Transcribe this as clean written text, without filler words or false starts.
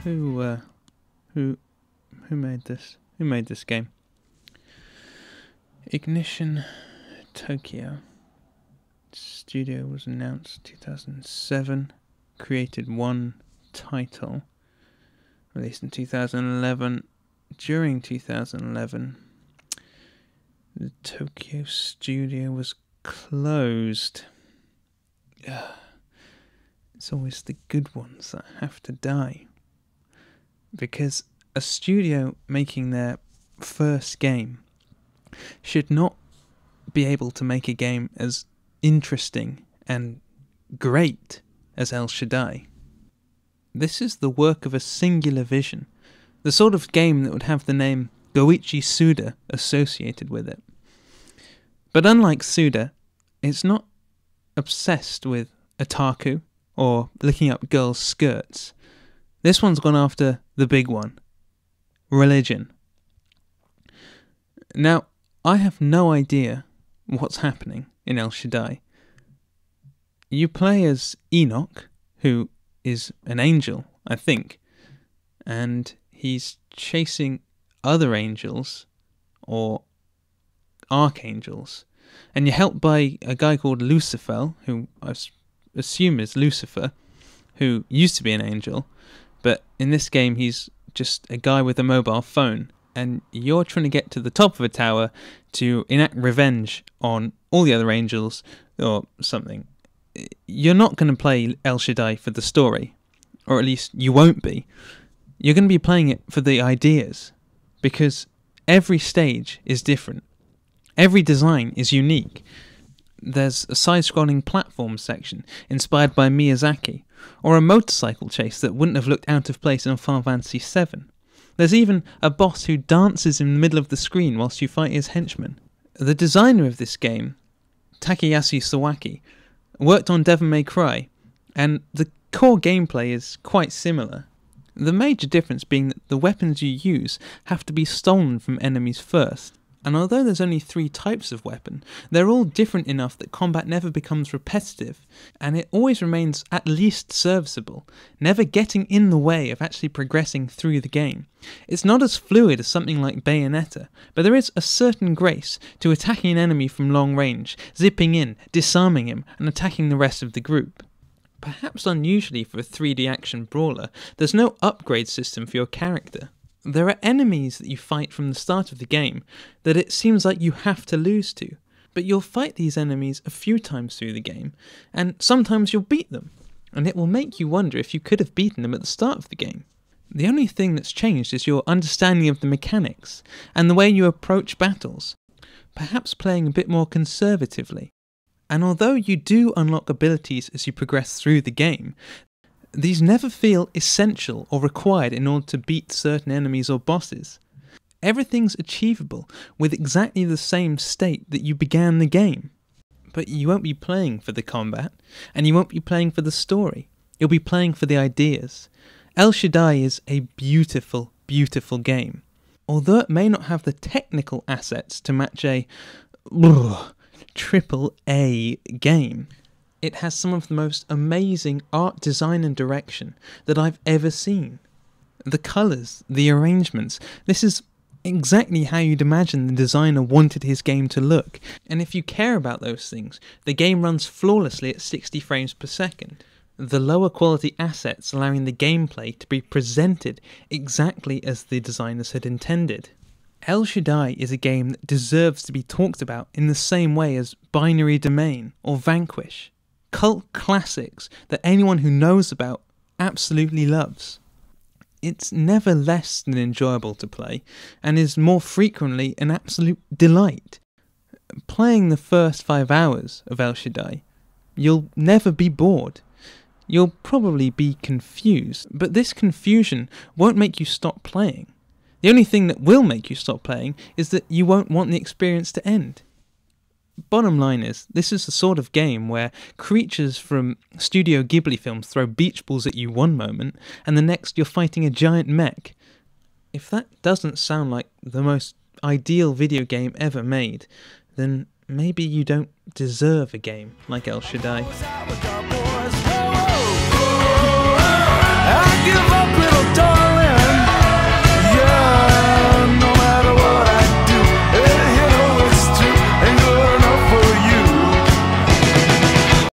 who who made this? Who made this game? Ignition Tokyo. Studio was announced 2007. Created one title. Released in 2011. During 2011, the Tokyo studio was closed. It's always the good ones that have to die. Because a studio making their first game should not be able to make a game as interesting and great as El Shaddai. This is the work of a singular vision, the sort of game that would have the name Goichi Suda associated with it. But unlike Suda, it's not obsessed with otaku or looking up girls' skirts. This one's gone after the big one, religion. Now, I have no idea what's happening in El Shaddai. You play as Enoch, who is an angel, I think, and he's chasing other angels, or archangels, and you're helped by a guy called Lucifer, who I assume is Lucifer, who used to be an angel, but in this game he's just a guy with a mobile phone, and you're trying to get to the top of a tower to enact revenge on all the other angels, or something. You're not going to play El Shaddai for the story, or at least you won't be. You're going to be playing it for the ideas, because every stage is different. Every design is unique. There's a side-scrolling platform section inspired by Miyazaki, or a motorcycle chase that wouldn't have looked out of place in Final Fantasy VII. There's even a boss who dances in the middle of the screen whilst you fight his henchmen. The designer of this game, Takayasu Sawaki, worked on Devil May Cry, and the core gameplay is quite similar. The major difference being that the weapons you use have to be stolen from enemies first, and although there's only 3 types of weapon, they're all different enough that combat never becomes repetitive, and it always remains at least serviceable, never getting in the way of actually progressing through the game. It's not as fluid as something like Bayonetta, but there is a certain grace to attacking an enemy from long range, zipping in, disarming him, and attacking the rest of the group. Perhaps unusually for a 3D action brawler, there's no upgrade system for your character. There are enemies that you fight from the start of the game that it seems like you have to lose to, but you'll fight these enemies a few times through the game, and sometimes you'll beat them, and it will make you wonder if you could have beaten them at the start of the game. The only thing that's changed is your understanding of the mechanics, and the way you approach battles, perhaps playing a bit more conservatively. And although you do unlock abilities as you progress through the game, these never feel essential or required in order to beat certain enemies or bosses. Everything's achievable with exactly the same state that you began the game. But you won't be playing for the combat, and you won't be playing for the story. You'll be playing for the ideas. El Shaddai is a beautiful, beautiful game. Although it may not have the technical assets to match a AAA game, it has some of the most amazing art design and direction that I've ever seen. The colours, the arrangements, this is exactly how you'd imagine the designer wanted his game to look. And if you care about those things, the game runs flawlessly at 60 frames per second. The lower quality assets allowing the gameplay to be presented exactly as the designers had intended. El Shaddai is a game that deserves to be talked about in the same way as Binary Domain or Vanquish. Cult classics that anyone who knows about absolutely loves. It's never less than enjoyable to play, and is more frequently an absolute delight. Playing the first 5 hours of El Shaddai, you'll never be bored. You'll probably be confused, but this confusion won't make you stop playing. The only thing that will make you stop playing is that you won't want the experience to end. Bottom line is, this is the sort of game where creatures from Studio Ghibli films throw beach balls at you one moment, and the next you're fighting a giant mech. If that doesn't sound like the most ideal video game ever made, then maybe you don't deserve a game like El Shaddai.